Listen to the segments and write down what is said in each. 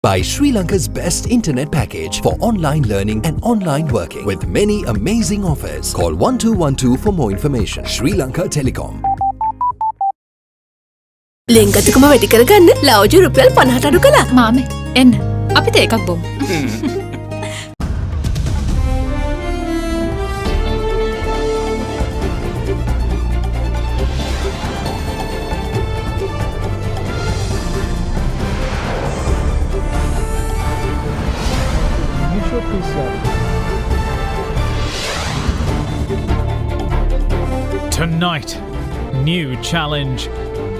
By Sri Lanka's best internet package for online learning and online working with many amazing offers. Call 1212 for more information. Sri Lanka Telecom. ලෙන්ගතුකම වැඩි කරගන්න ලව්ජු රුපියල් 50ට අඩු කළා. මාමේ එන්න අපිට එකක් බොමු. Tonight, new challenge.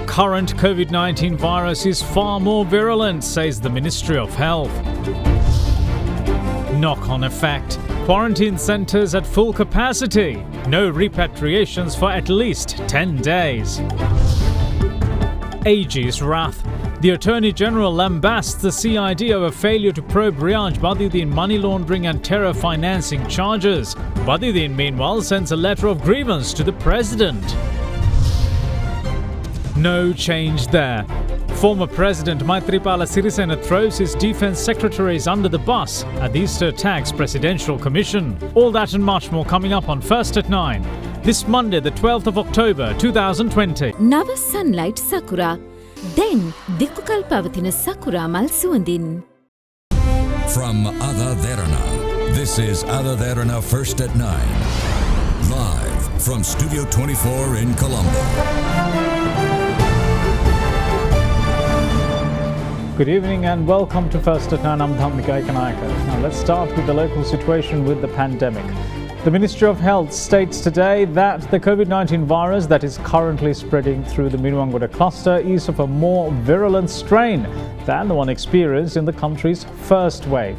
Current COVID-19 virus is far more virulent, says the Ministry of Health. Knock-on effect. Quarantine centres at full capacity. No repatriations for at least 10 days. AG's wrath. The Attorney General lambasts the CID over failure to probe Riyaj Badiuddin money laundering and terror financing charges. Badiuddin, meanwhile, sends a letter of grievance to the President. No change there. Former President Maithripala Sirisena throws his defence secretaries under the bus at the Easter Tax Presidential Commission. All that and much more coming up on First at 9. This Monday, the 12th of October, 2020. Nava Sunlight Sakura. Then Dikukal Pavatina Sakura Mal Suandin. From AdaDerana, this is AdaDerana First at 9. Live from Studio 24 in Colombo. Good evening and welcome to First at 9. I'm Dhamika Ekanayaka. Now let's start with the local situation with the pandemic. The Ministry of Health states today that the COVID-19 virus that is currently spreading through the Minuwangoda cluster is of a more virulent strain than the one experienced in the country's first wave.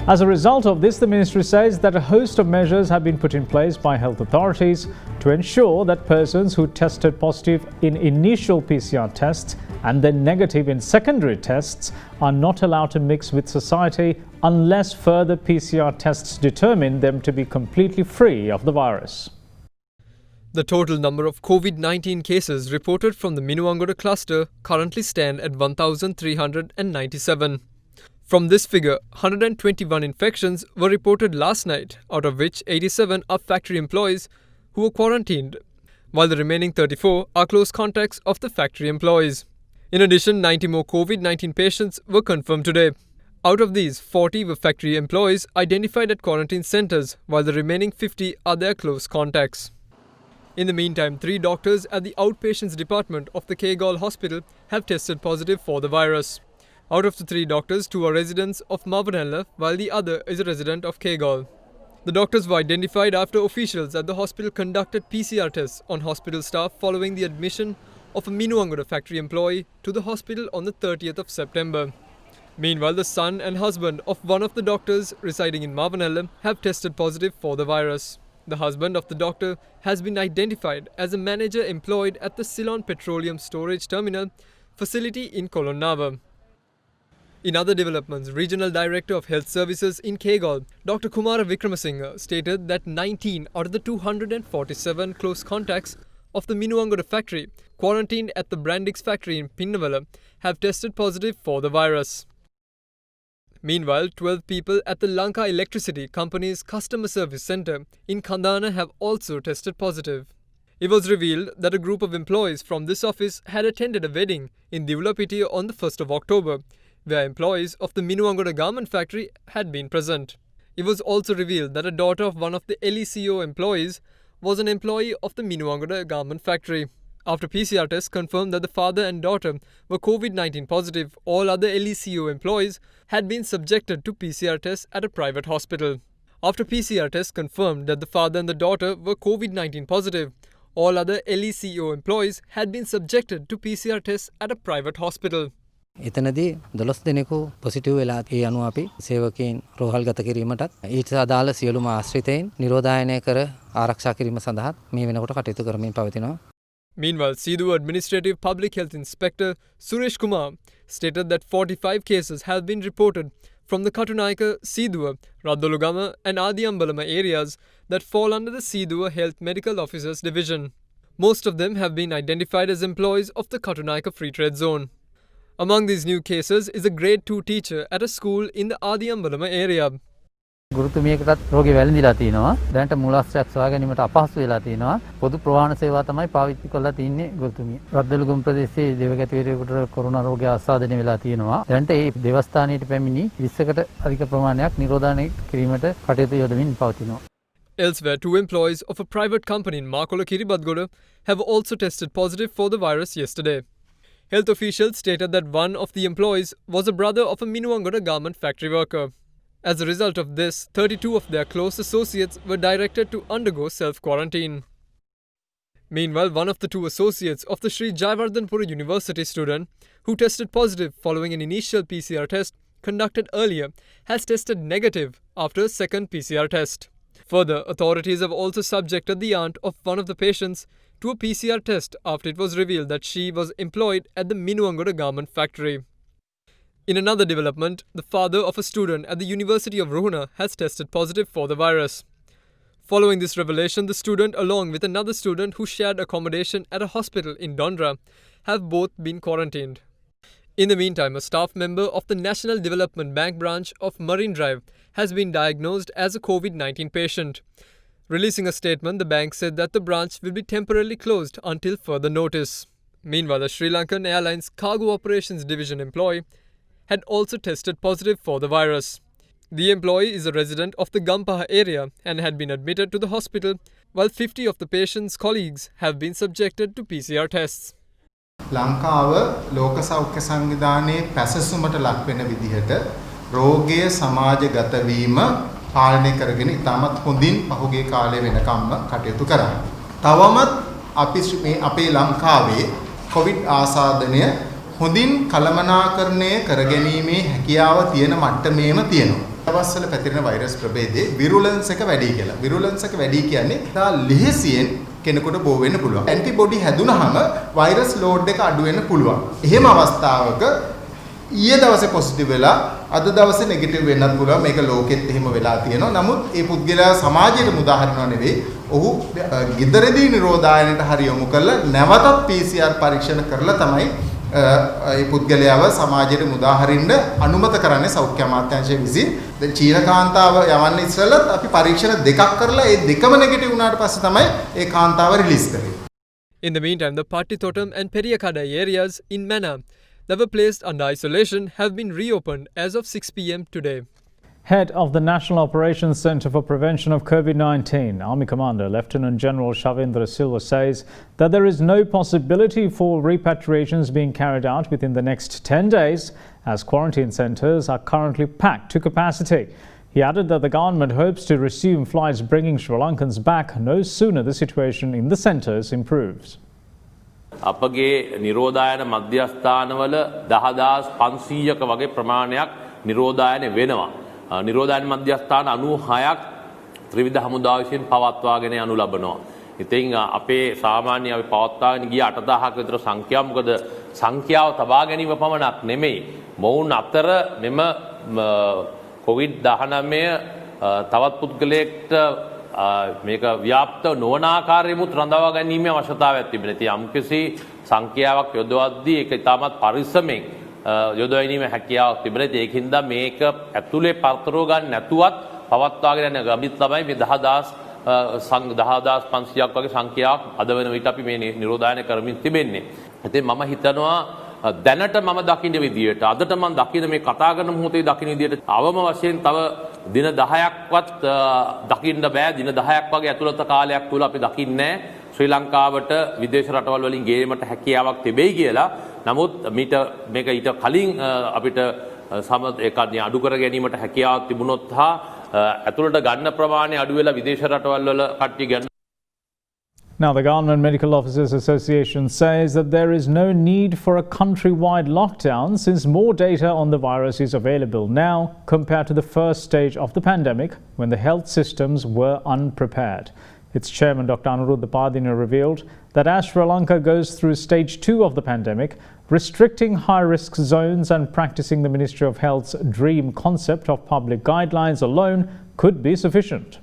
As a result of this, the ministry says that a host of measures have been put in place by health authorities to ensure that persons who tested positive in initial PCR tests and then negative in secondary tests are not allowed to mix with society unless further PCR tests determine them to be completely free of the virus. The total number of COVID-19 cases reported from the Minuwangoda cluster currently stand at 1,397. From this figure, 121 infections were reported last night, out of which 87 are factory employees who were quarantined, while the remaining 34 are close contacts of the factory employees. In addition, 90 more COVID-19 patients were confirmed today. Out of these, 40 were factory employees identified at quarantine centres, while the remaining 50 are their close contacts. In the meantime, 3 doctors at the outpatients department of the Kegal hospital have tested positive for the virus. Out of the 3 doctors, 2 are residents of Mavanella, while the other is a resident of Kegal. The doctors were identified after officials at the hospital conducted PCR tests on hospital staff following the admission of a Minuwangoda factory employee to the hospital on the 30th of September. Meanwhile, the son and husband of one of the doctors residing in Mavanella have tested positive for the virus. The husband of the doctor has been identified as a manager employed at the Ceylon Petroleum Storage Terminal facility in Kolonnava. In other developments, Regional Director of Health Services in Kegal, Dr. Kumara Vikramasinghe, stated that 19 out of the 247 close contacts of the Minuwangoda factory quarantined at the Brandix factory in Pinnavala have tested positive for the virus. Meanwhile, 12 people at the Lanka Electricity Company's Customer Service Centre in Kandana have also tested positive. It was revealed that a group of employees from this office had attended a wedding in Divulapitiya on the 1st of October, where employees of the Minuwangoda garment factory had been present. It was also revealed that a daughter of one of the LECO employees was an employee of the Minuwangoda garment factory. After PCR tests confirmed that the father and daughter were COVID-19 positive, all other LECO employees had been subjected to PCR tests at a private hospital. After PCR tests confirmed that the father and the daughter were COVID-19 positive, all other LECO employees had been subjected to PCR tests at a private hospital. එතනදී 12 දෙනෙකු positive වෙලා ඒ අනුව අපි සේවකයන් රෝහල්ගත කිරීමටත් ඊට අදාළ සියලුම ආශ්‍රිතයින් නිරෝධායනය කර ආරක්ෂා කිරීම සඳහා මේ වෙනකොට කටයුතු කරමින් පවතිනවා. Meanwhile, Sidhu Administrative Public Health Inspector Suresh Kumar stated that 45 cases have been reported from the Katunayaka, Sidhuwa, Radolugama and Adiambalama areas that fall under the Sidhuwa Health Medical Officers Division. Most of them have been identified as employees of the Katunayaka Free Trade Zone. Among these new cases is a grade 2 teacher at a school in the Adiyambalama area. ගුරුතුමියකටත් රෝගේ වැළඳිලා තිනවා. දැනට මූලාශ්‍රයක් සොයා ගැනීමට අපහසු වෙලා තිනවා. පොදු ප්‍රවාහන සේවා තමයි පාවිච්චි කරලා තින්නේ ගුරුතුමිය. රද්දලුගම ප්‍රදේශයේ දේවගැතිවරයෙකුට කොරෝනා රෝගය ආසාදනය වෙලා තියෙනවා. දැනට මේ දේවස්ථානයට පැමිණි 20කට අධික ප්‍රමාණයක් නිරෝධනය කිරීමට කටයුතු යොදමින් පවතිනවා. Elsewhere, 2 employees of a private company in Makola Kiribadgoda have also tested positive for the virus yesterday. Health officials stated that one of the employees was a brother of a Minuwangoda garment factory worker. As a result of this, 32 of their close associates were directed to undergo self-quarantine. Meanwhile, one of the 2 associates of the Sri Jayawardhanpura University student who tested positive following an initial PCR test conducted earlier has tested negative after a second PCR test. Further, authorities have also subjected the aunt of one of the patients to a PCR test after it was revealed that she was employed at the Minuwangoda garment factory. In another development, the father of a student at the University of Ruhuna has tested positive for the virus. Following this revelation, the student along with another student who shared accommodation at a hospital in Dondra have both been quarantined. In the meantime, a staff member of the National Development Bank branch of Marine Drive has been diagnosed as a COVID-19 patient. Releasing a statement, the bank said that the branch will be temporarily closed until further notice. Meanwhile, a Sri Lankan Airlines Cargo Operations Division employee had also tested positive for the virus. The employee is a resident of the Gampaha area and had been admitted to the hospital, while 50 of the patient's colleagues have been subjected to PCR tests. ලංකාව ලෝක සෞඛ්‍ය සංවිධානයේ පැසසුමට ලක් වෙන විදිහට රෝගය සමාජගත වීම පාලනය කරගෙන ඉතාමත් හොඳින් පහුගිය කාලය වෙනකම්ම කටයුතු කරා. තවමත් අපි මේ අපේ ලංකාවේ කොවිඩ් ආසාදනය හොඳින් කළමනාකරණය කරගැනීමේ හැකියාව තියෙන මට්ටමේම තියෙනවා. දවස්වල පැතිරෙන වෛරස් ප්‍රභේදයේ විරුලන්ස් එක වැඩි කියලා. විරුලන්ස් එක වැඩි කියන්නේ තා ලිහිසියෙන් කෙනෙකුට බෝ වෙන්න පුළුවන්. ඇන්ටිබොඩි හැදුනහම වෛරස් ලෝඩ් එක අඩු වෙන්න පුළුවන්. එහෙම අවස්ථාවක ඊයේ දවසේ පොසිටිව් වෙලා අද දවසේ නෙගටිව් වෙන්නත් පුළුවන්. මේක ලෝකෙත් එහෙම වෙලා තියෙනවා. නමුත් ඒ පුද්ගලයා සමාජයට මුදා හරිනව නෙවෙයි. ඔහු ගෙදරදී නිරෝධායනයට හරි යොමු කරලා නැවතත් PCR පරීක්ෂණ කරලා තමයි ඒ පුද්ගලයාව සමාජයට මුදා හරින්න අනුමත කරන්නේ සෞඛ්‍ය අමාත්‍යාංශය විසින්. දැන් චීන කාන්තාව යවන්න ඉස්සෙල්ලත් අපි පරීක්ෂණ දෙකක් කරලා ඒ දෙකම නෙගටිව් වුණාට පස්සේ තමයි ඒ කාන්තාව රිලීස් කරේ. In the meantime, the Pattitotam and Periyakadai areas in Mena that were placed under isolation have been reopened as of 6 p.m. today. Head of the National Operations Centre for Prevention of COVID-19, Army Commander Lieutenant General Shavendra Silva says that there is no possibility for repatriations being carried out within the next 10 days as quarantine centres are currently packed to capacity. He added that the government hopes to resume flights bringing Sri Lankans back no sooner the situation in the centres improves. අපගේ නිරෝධායන මධ්‍යස්ථානවල 10500ක වගේ ප්‍රමාණයක් නිරෝධායන වෙනවා. නිරෝධායන මධ්‍යස්ථාන 96ක් ත්‍රිවිධ හමුදාව විසින් පවත්වාගෙන යනු ලබනවා. ඉතින් අපේ සාමාන්‍ය අපි පවත්වාගෙන ගිය 8000ක විතර සංඛ්‍යාව මොකද සංඛ්‍යාව තබා ගැනීම පමණක් නෙමෙයි. මොවුන් අතර මෙම COVID-19 තවත් පුද්ගලයෙක්ට මේක ව්‍යාප්ත නොවන ආකාරයෙමුත් රඳවා ගැනීමේ අවශ්‍යතාවයක් තිබෙනවා. ඉතින් යම්කිසි සංඛ්‍යාවක් යොදවද්දී ඒක ඉතාමත් පරිස්සමෙන් යොදවීමේ හැකියාවක් තිබෙනවා. ඒකින්ද මේක ඇතුලේ පරතරෝ ගන්න නැතුවත් පවත්වාගෙන යන ගමිත් තමයි මේ 10500ක් වගේ සංඛ්‍යාවක් අද වෙන විට අපි මේ නිරෝධායන කරමින් තිබෙන්නේ. ඉතින් මම හිතනවා දැනට මම දකින්න විදියට අදට මම දකින්න මේ කතා කරන මොහොතේ දකින්න විදියට අවම වශයෙන් තව දින 10ක්වත් දකින්න බෑ. දින 10ක් වගේ ඇතුළත කාලයක් තුල අපි දකින්නේ ශ්‍රී ලංකාවට විදේශ රටවල් වලින් ගේීමට හැකියාවක් තිබෙයි කියලා. නමුත් මේක ඊට කලින් අපිට ඒකත් අඩු කර ගැනීමට හැකියාවක් තිබුණොත් හා ඇතුළට ගන්න ප්‍රමාණය අඩු වෙලා විදේශ රටවල් වල කට්ටිය ගන්න. Now, the Government Medical Officers Association says that there is no need for a countrywide lockdown since more data on the virus is available now compared to the first stage of the pandemic when the health systems were unprepared. Its chairman, Dr. Anuruddha Padina, revealed that as Sri Lanka goes through stage 2 of the pandemic, restricting high-risk zones and practicing the Ministry of Health's dream concept of public guidelines alone could be sufficient.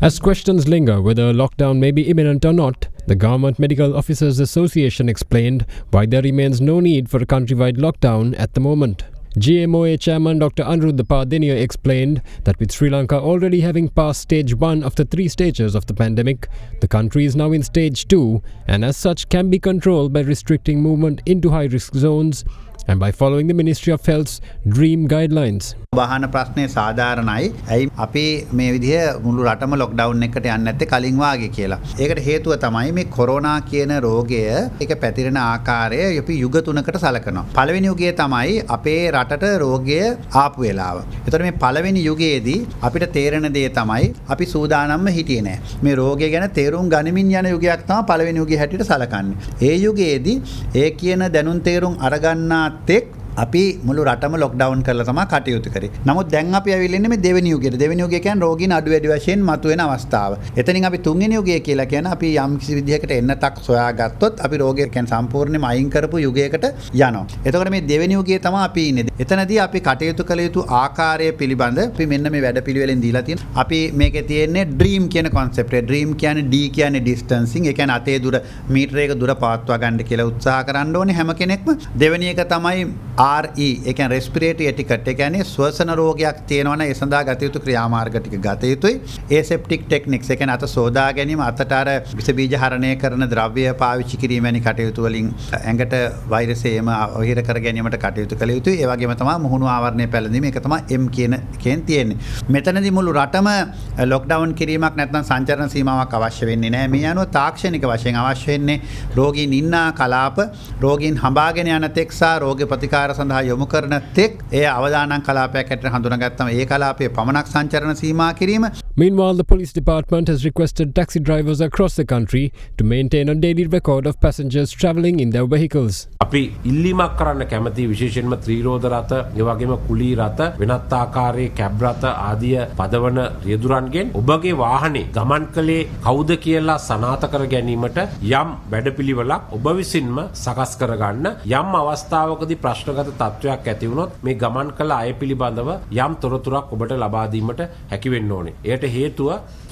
As questions linger whether lockdown may be imminent or not, the Government Medical Officers Association explained why there remains no need for a countrywide lockdown at the moment. GMOA Chairman Dr. Anuruddha Padeniya explained that with Sri Lanka already having passed stage 1 of the 3 stages of the pandemic, the country is now in stage 2 and as such can be controlled by restricting movement into high-risk zones and by following the Ministry of Health's DREAM guidelines. වාහන ප්‍රශ්නේ සාධාරණයි. ඇයි අපි මේ විදිහ මුළු රටම lockdown එකකට යන්නේ නැත්තේ කලින් වාගේ කියලා. ඒකට හේතුව තමයි මේ කොරෝනා කියන රෝගය ඒක පැතිරෙන ආකාරය අපි යුග තුනකට සලකනවා. පළවෙනි යුගයේ තමයි අපේ රටට රෝගය ආපු වෙලාව. ඒතර මේ පළවෙනි යුගයේදී අපිට තේරෙන දේ තමයි අපි සූදානම්ම හිටියේ නෑ. මේ රෝගය ගැන තේරුම් ගනිමින් යන යුගයක් තමයි පළවෙනි යුගයේ හැටියට සලකන්නේ. ඒ යුගයේදී ඒ කියන දැනුම් තේරුම් අරගන්නාත් එක් අපි මුළු රටම ලොක්ඩවුන් කරලා තමයි කටයුතු කරේ. නමුත් දැන් අපි ඇවිල්ලා ඉන්නේ මේ දෙවෙනි යුගයට. දෙවෙනි යුගය කියන්නේ රෝගීන් අඩු වැඩි වශයෙන් මතුවෙන අවස්ථාව. එතනින් අපි තුන්වෙනි යුගය කියලා කියන්නේ අපි යම් කිසි විදිහකට එන්නතක් සොයාගත්තොත් අපි රෝගය කියන්නේ සම්පූර්ණයෙන්ම අයින් කරපු යුගයකට යනවා. එතකොට මේ දෙවෙනි යුගයේ තමයි අපි ඉන්නේ. එතනදී අපි කටයුතු කළ යුතු ආකාරය පිළිබඳ අපි මෙන්න මේ වැඩපිළිවෙලෙන් දීලා තියෙනවා. අපි මේකේ තියෙන්නේ ඩ්‍රීම් කියන concept එක. ඩ්‍රීම් කියන්නේ D කියන්නේ distancing. ඒ කියන්නේ අතේ දුර මීටරයක දුර පවත්වා ගන්න කියලා උත්සාහ කරන්න ඕනේ හැම කෙනෙක්ම. දෙවෙනි එක තමයි RE ඒ කියන්නේ respiratory etiquette. ඒ කියන්නේ ශ්වසන රෝගයක් තියෙනවා නම් ඒ සඳහා ගත යුතු ක්‍රියාමාර්ග ටික ගත යුතුයි. aseptic techniques. ඒ කියන්නේ අත සෝදා ගැනීම, අතට අර විස බීජ හරණය කරන ද්‍රව්‍ය පාවිච්චි කිරීම වැනි කටයුතු වලින් ඇඟට වෛරස් එහෙම ඔහිර කර ගැනීමට කටයුතු කළ යුතුයි. ඒ වගේම තමයි මුහුණු ආවරණය පැළඳීම. ඒක තමයි M කියන එකෙන් තියෙන්නේ. මෙතනදී මුළු රටම ලොක්ඩවුන් කිරීමක් නැත්නම් සංචරණ සීමාවක් අවශ්‍ය වෙන්නේ නැහැ. මේ අනුව තාක්ෂණික වශයෙන් අවශ්‍ය වෙන්නේ රෝගීන් ඉන්න කලාප, රෝගීන් හඹාගෙන යන තෙක් සහ රෝග ප්‍රතිකාර සඳහා යොමු කරන තෙක් ඒ අවදානම් කලාපයක් හැටියට හඳුනාගත්තම ඒ කලාපයේ පමණක් සංචරණ සීමා කිරීම. Meanwhile, the police department has requested taxi drivers across the country to maintain a daily record of passengers travelling in their vehicles. අපි ඉල්ලීමක් කරන්න කැමති විශේෂයෙන්ම ත්‍රිරෝද රථ, ඒ වගේම කුලී රථ, වෙනත් ආකාරයේ කැබ් රථ ආදිය පදවන රියදුරන්ගෙන් ඔබගේ වාහනේ ගමන් කළේ කවුද කියලා සනාථ කර ගැනීමට යම් වැඩපිළිවෙලක් ඔබ විසින්ම සකස් කරගන්න. යම් අවස්ථාවකදී ප්‍රශ්නගත තත්ත්වයක් ඇති වුණොත් මේ ගමන් කළ අය පිළිබඳව යම් තොරතුරක් ඔබට ලබා දීමට හැකි වෙන්න ඕනේ. එයට හේතුව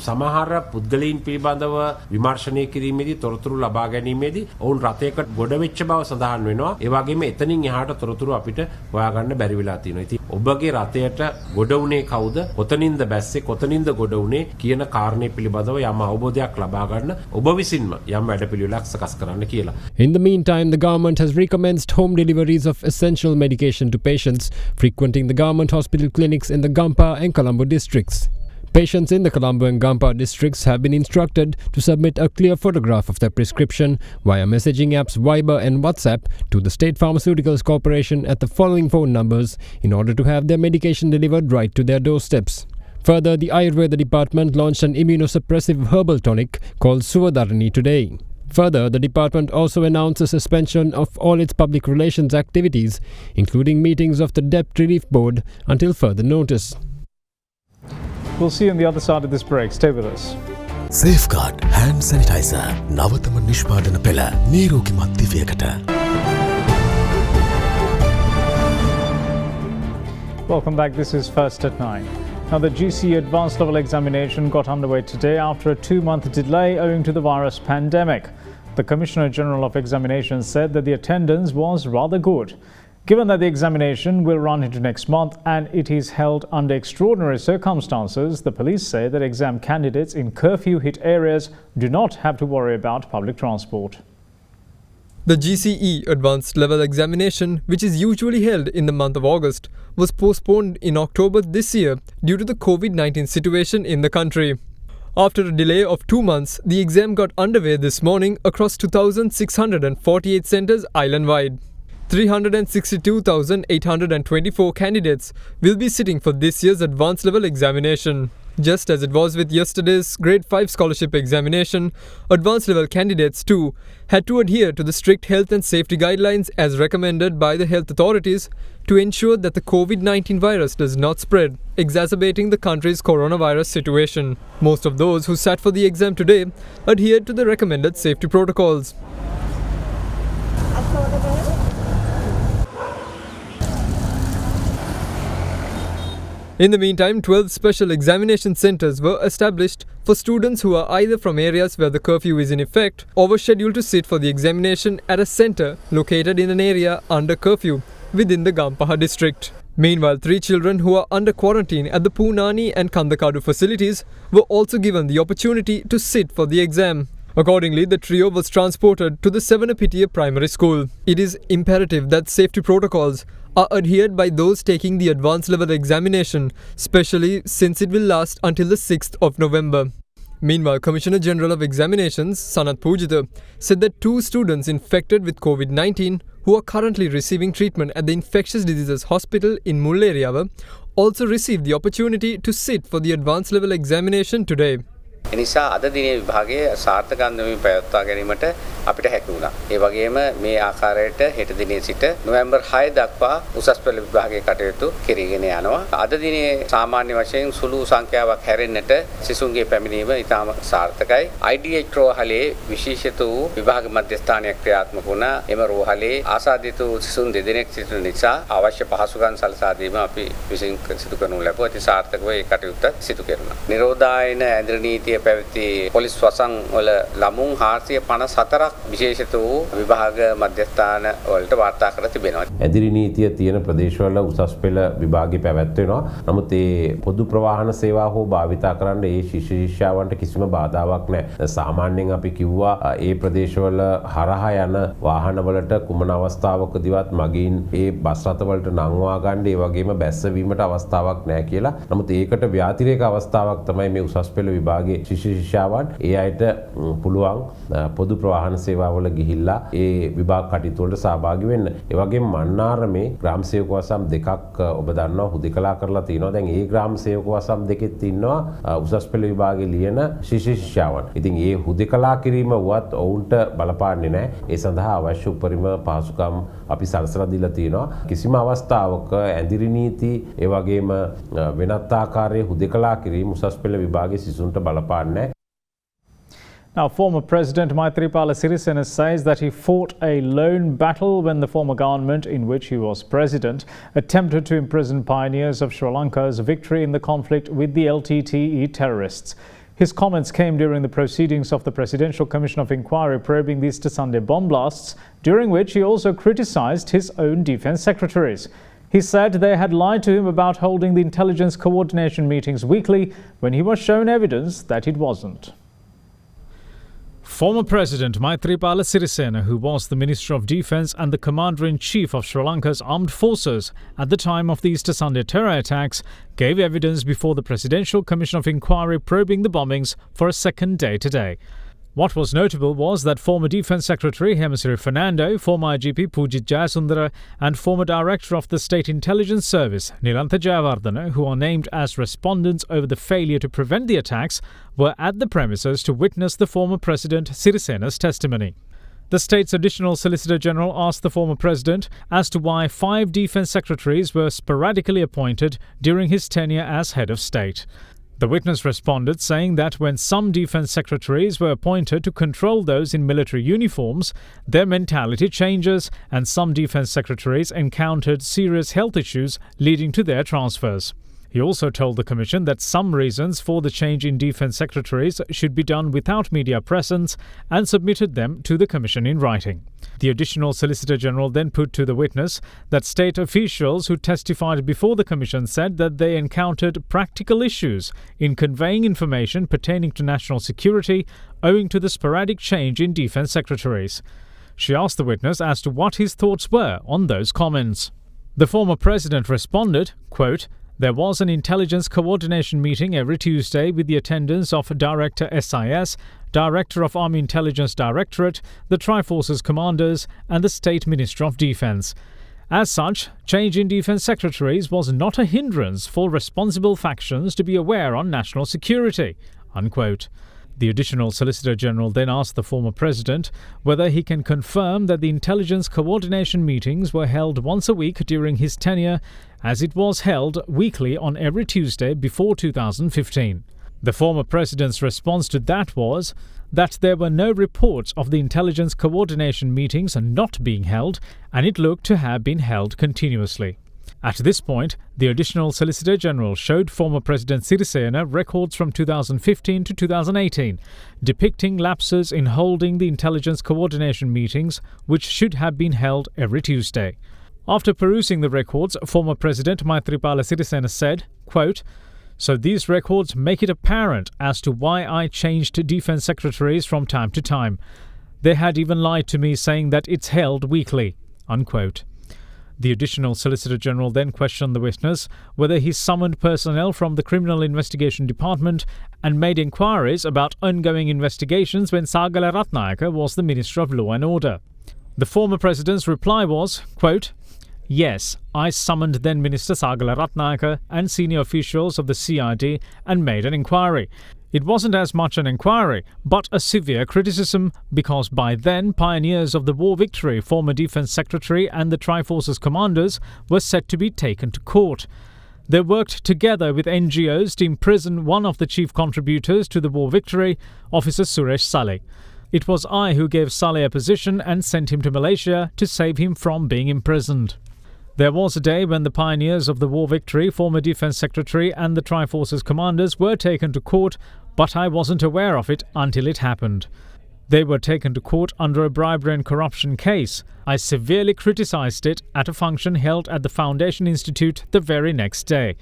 සමහර පුද්ගලයන් පිළිබඳව විමර්ශනය කිරීමේදී තොරතුරු ලබා ගැනීමේදී ඔවුන් රථයකට ගොඩ වෙච්ච බව සඳහන් වෙනවා. ඒ වගේම එතනින් එහාට තොරතුරු අපිට හොයාගන්න බැරි වෙලා තියෙනවා. ඉතින් ඔබගේ රථයට ගොඩ වුණේ කවුද? කොතනින්ද බැස්සේ? කොතනින්ද ගොඩ වුණේ කියන කාරණේ පිළිබඳව යම් අවබෝධයක් ලබා ගන්න ඔබ විසින්ම යම් වැඩපිළිවෙලක් සකස් කරන්න කියලා. In the meantime, the government has recommenced home deliveries of essential medication to patients frequenting the government hospital clinics in the Gampa and Colombo districts. Patients in the Colombo and Gampa districts have been instructed to submit a clear photograph of their prescription via messaging apps Viber and WhatsApp to the State Pharmaceuticals Corporation at the following phone numbers in order to have their medication delivered right to their doorsteps. Further, the Ayurveda department launched an immunosuppressive herbal tonic called Suvadarani today. Further, the department also announced a suspension of all its public relations activities, including meetings of the Debt Relief Board, until further notice. We'll see you on the other side of this break. Stay with us. Safeguard hand sanitizer. නවතම නිෂ්පාදන පෙළ නිරෝගීමත් දිවයකට. Welcome back. This is First at 9. Now, the GC Advanced Level Examination got underway today after a 2-month delay owing to the virus pandemic. The Commissioner General of Examinations said that the attendance was rather good. Given that the examination will run into next month and it is held under extraordinary circumstances, the police say that exam candidates in curfew-hit areas do not have to worry about public transport. The GCE Advanced Level Examination, which is usually held in the month of August, was postponed in October this year due to the COVID-19 situation in the country. After a delay of 2 months, the exam got underway this morning across 2,648 centres island-wide. 362,824 candidates will be sitting for this year's advanced level examination. Just as it was with yesterday's Grade 5 scholarship examination, advanced level candidates too had to adhere to the strict health and safety guidelines as recommended by the health authorities to ensure that the COVID-19 virus does not spread, exacerbating the country's coronavirus situation. Most of those who sat for the exam today adhered to the recommended safety protocols. In the meantime, 12 special examination centres were established for students who are either from areas where the curfew is in effect or were scheduled to sit for the examination at a centre located in an area under curfew within the Gampaha district. Meanwhile, 3 children who are under quarantine at the Poonani and Kandakadu facilities were also given the opportunity to sit for the exam. Accordingly, the trio was transported to the Sevanapitiya Primary School. It is imperative that safety protocols are adhered by those taking the advanced level examination, especially since it will last until the 6th of November. Meanwhile, Commissioner General of Examinations, Sanath Pujitha, said that 2 students infected with COVID-19 who are currently receiving treatment at the Infectious Diseases Hospital in Mulleriyawa also received the opportunity to sit for the advanced level examination today. එනිසා අද දිනේ විභාගයේ සාර්ථක අන්දමින් පැවැත්වා ගැනීමට අපිට හැකි වුණා. ඒ වගේම මේ ආකාරයට හෙට දිනේ සිට නොවැම්බර් 6 දක්වා උසස් පෙළ විභාගයේ කටයුතු කෙරීගෙන යනවා. අද දිනේ සාමාන්‍ය වශයෙන් සුළු සංඛ්‍යාවක් හැරෙන්නට සිසුන්ගේ පැමිණීම ඉතාම සාර්ථකයි. IDH රෝහලේ විශේෂිත වූ විභාග මධ්‍යස්ථානයක් ක්‍රියාත්මක වුණා. එම රෝහලේ ආසාදිත වූ සිසුන් දෙදෙනෙක් සිටින නිසා අවශ්‍ය පහසුකම් සලසා දීම අපි විසින් සිදු කරනු ලැබුවා. ඉතින් සාර්ථකව ඒ කටයුත්ත සිදු කෙරුණා. නිරෝධායන ඇඳිරි නීතිය පැවති පොලිස් වසන් වල ළමුන් 454ක් විශේෂිත වූ විභාග මධ්‍යස්ථාන වලට වාර්තා කර තිබෙනවා. ඇදිරි නීතිය තියෙන ප්‍රදේශවල උසස් පෙළ විභාගය පැවැත්වෙනවා. නමුත් ඒ පොදු ප්‍රවාහන සේවා හෝ භාවිතා කරන්න ඒ ශිෂ්‍යයන්ට කිසිම බාධාවක් නැහැ. සාමාන්‍යයෙන් අපි කිව්වා ඒ ප්‍රදේශවල හරහා යන වාහනවලට කුමන අවස්ථාවකදීවත් මගින් ඒ බස් රථවලට නංවා ගන්න ඒ වගේම බැස්සවීමට අවස්ථාවක් නැහැ කියලා. නමුත් ඒකට ව්‍යාතිරේක අවස්ථාවක් තමයි මේ උසස් පෙළ විභාගයේ ශිෂ්‍යයන් ඒ අයට පුළුවන් පොදු ප්‍රවාහන සේවාවල ගිහිල්ලා ඒ විභාග කටයුතු වලට සහභාගී වෙන්න. ඒ වගේම මන්නාරමේ ග්‍රාම සේවක වසම් දෙකක් ඔබ දන්නවා හුදෙකලා කරලා තිනවා. දැන් ඒ ග්‍රාම සේවක වසම් දෙකෙත් ඉන්නවා උසස් පෙළ විභාගයේ ලියන ශිෂ්‍යයන්. ඉතින් ඒ හුදෙකලා කිරීම වත් ඔවුන්ට බලපාන්නේ නැහැ. ඒ සඳහා අවශ්‍ය උපරිම පහසුකම් අපි සලසලා දීලා තිනවා. කිසිම අවස්ථාවක ඇඳිරි නීති ඒ වගේම වෙනත් ආකාරයේ හුදෙකලා කිරීම උසස් පෙළ විභාගයේ සිසුන්ට බලපාන්නේ. Now, former President Maithripala Sirisena says that he fought a lone battle when the former government, in which he was president, attempted to imprison pioneers of Sri Lanka's victory in the conflict with the LTTE terrorists. His comments came during the proceedings of the Presidential Commission of Inquiry probing the Easter Sunday bomb blasts, during which he also criticised his own defence secretaries. He said they had lied to him about holding the intelligence coordination meetings weekly when he was shown evidence that it wasn't. Former President Maithripala Sirisena, who was the Minister of Defence and the Commander-in-Chief of Sri Lanka's armed forces at the time of the Easter Sunday terror attacks, gave evidence before the Presidential Commission of Inquiry probing the bombings for a second day today. What was notable was that former Defence Secretary Hemasiri Fernando, former IGP Pujit Jayasundara and former Director of the State Intelligence Service Nilantha Jayawardena, who are named as respondents over the failure to prevent the attacks, were at the premises to witness the former President Sirisena's testimony. The state's Additional Solicitor General asked the former president as to why 5 defence secretaries were sporadically appointed during his tenure as head of state. The witness responded, saying that when some defence secretaries were appointed to control those in military uniforms, their mentality changes and some defence secretaries encountered serious health issues leading to their transfers. He also told the Commission that some reasons for the change in defence secretaries should be done without media presence and submitted them to the Commission in writing. The Additional Solicitor General then put to the witness that state officials who testified before the Commission said that they encountered practical issues in conveying information pertaining to national security owing to the sporadic change in defence secretaries. She asked the witness as to what his thoughts were on those comments. The former president responded, quote, "There was an intelligence coordination meeting every Tuesday with the attendance of Director SIS, Director of Army Intelligence Directorate, the Triforces commanders and the State Minister of Defence. As such, change in defence secretaries was not a hindrance for responsible factions to be aware on national security." Unquote. The Additional Solicitor General then asked the former president whether he can confirm that the intelligence coordination meetings were held once a week during his tenure, as it was held weekly on every Tuesday before 2015. The former president's response to that was that there were no reports of the intelligence coordination meetings not being held, and it looked to have been held continuously. At this point, the Additional Solicitor General showed former President Sirisena records from 2015 to 2018, depicting lapses in holding the intelligence coordination meetings, which should have been held every Tuesday. After perusing the records, former President Maithripala Sirisena said, quote, "So these records make it apparent as to why I changed defense secretaries from time to time. They had even lied to me saying that it's held weekly," unquote. The Additional Solicitor General then questioned the witness whether he summoned personnel from the Criminal Investigation Department and made inquiries about ongoing investigations when Sagala Ratnayaka was the Minister of Law and Order. The former president's reply was, quote, "Yes, I summoned then Minister Sagala Ratnayaka and senior officials of the CID and made an inquiry. It wasn't as much an inquiry, but a severe criticism, because by then pioneers of the war victory, former Defence Secretary and the Triforces commanders were set to be taken to court. They worked together with NGOs to imprison one of the chief contributors to the war victory, Officer Suresh Saleh. It was I who gave Saleh a position and sent him to Malaysia to save him from being imprisoned. There was a day when the pioneers of the war victory, former Defence Secretary and the Triforces commanders were taken to court, but I wasn't aware of it until it happened. They were taken to court under a bribery and corruption case. I severely criticised it at a function held at the Foundation Institute the very next day.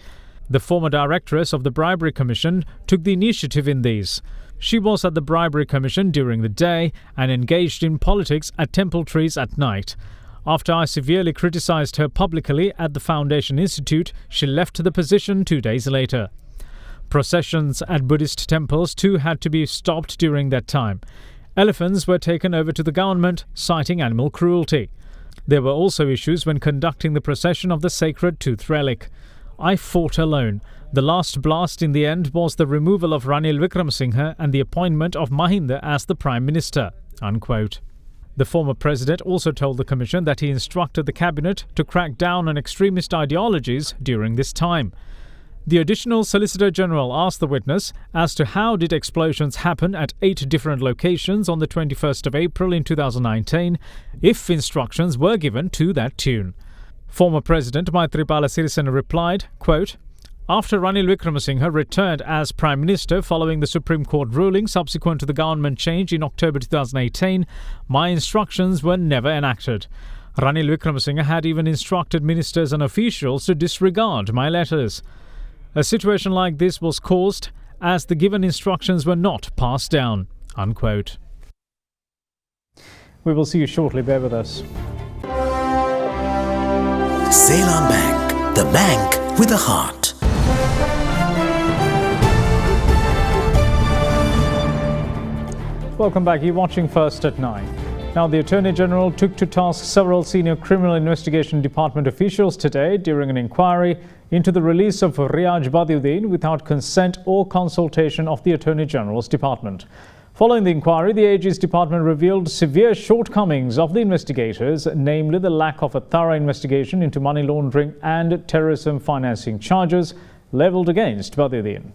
The former directress of the Bribery Commission took the initiative in these. She was at the Bribery Commission during the day and engaged in politics at Temple Trees at night. After I severely criticised her publicly at the Foundation Institute, she left the position 2 days later. Processions at Buddhist temples too had to be stopped during that time. Elephants were taken over to the government, citing animal cruelty. There were also issues when conducting the procession of the sacred tooth relic. I fought alone. The last blast in the end was the removal of Ranil Wickremesinghe and the appointment of Mahinda as the Prime Minister," unquote. The former president also told the commission that he instructed the cabinet to crack down on extremist ideologies during this time. The Additional Solicitor General asked the witness as to how did explosions happen at 8 different locations on the 21st of April in 2019 if instructions were given to that tune. Former President Maithripala Sirisena replied, quote, "After Ranil Wickremesinghe returned as Prime Minister following the Supreme Court ruling subsequent to the government change in October 2018, my instructions were never enacted. Ranil Wickremesinghe had even instructed ministers and officials to disregard my letters. A situation like this was caused as the given instructions were not passed down," unquote. We will see you shortly. Bear with us. Ceylon Bank, the bank with a heart. Welcome back. You're watching First at 9. Now, the Attorney General took to task several senior Criminal Investigation Department officials today during an inquiry into the release of Riyaj Badiuddin without consent or consultation of the Attorney General's department. Following the inquiry, the AG's department revealed severe shortcomings of the investigators, namely the lack of a thorough investigation into money laundering and terrorism financing charges levelled against Badiuddin.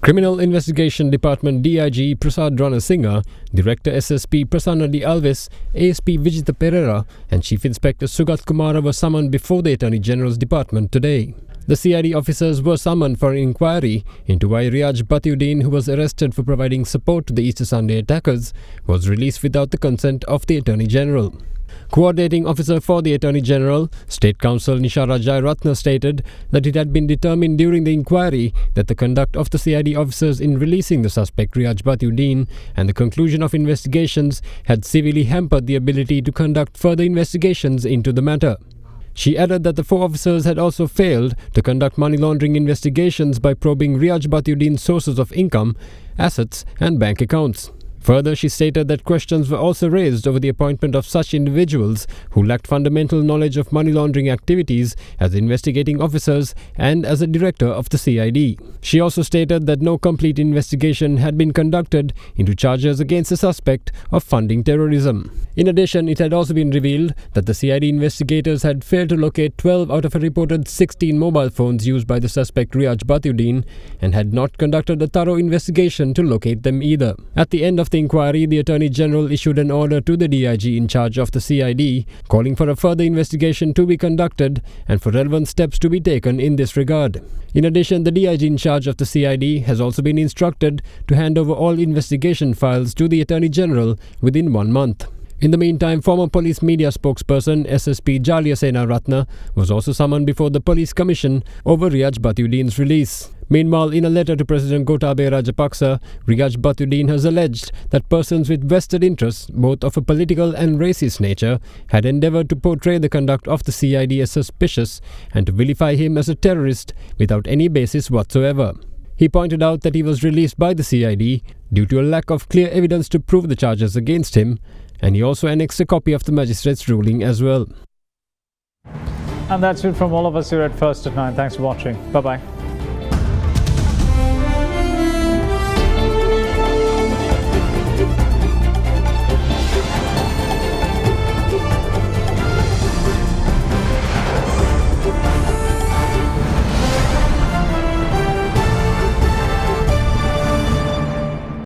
Criminal Investigation Department DIG Prasad Ranasinghe, Director SSP Prasanna D. Alves, ASP Vijita Pereira and Chief Inspector Sugat Kumara were summoned before the Attorney General's Department today. The CID officers were summoned for an inquiry into why Riyaj Badiuddin, who was arrested for providing support to the Easter Sunday attackers, was released without the consent of the Attorney General. Coordinating officer for the Attorney General, State Counsel Nisha Rajai Ratna stated that it had been determined during the inquiry that the conduct of the CID officers in releasing the suspect Riyaj Badiuddin and the conclusion of investigations had severely hampered the ability to conduct further investigations into the matter. She added that the 4 officers had also failed to conduct money laundering investigations by probing Riyaj Badiuddin's sources of income, assets and bank accounts. Further, she stated that questions were also raised over the appointment of such individuals who lacked fundamental knowledge of money laundering activities as investigating officers and as a director of the CID. She also stated that no complete investigation had been conducted into charges against the suspect of funding terrorism. In addition, it had also been revealed that the CID investigators had failed to locate 12 out of a reported 16 mobile phones used by the suspect Riyaj Badiuddin and had not conducted a thorough investigation to locate them either. At the end of the the inquiry, the Attorney General issued an order to the DIG in charge of the CID, calling for a further investigation to be conducted and for relevant steps to be taken in this regard. In addition, the DIG in charge of the CID has also been instructed to hand over all investigation files to the Attorney General within 1 month. In the meantime, former police media spokesperson SSP Jalia Sena Ratna was also summoned before the Police Commission over Riyaj Batuddin's release. Meanwhile, in a letter to President Gotabaya Rajapaksa, Riyaj Batuddin has alleged that persons with vested interests, both of a political and racist nature, had endeavoured to portray the conduct of the CID as suspicious and to vilify him as a terrorist without any basis whatsoever. He pointed out that he was released by the CID due to a lack of clear evidence to prove the charges against him, and he also annexed a copy of the magistrate's ruling as well. And that's it from all of us here at First at 9. Thanks for watching. Bye-bye.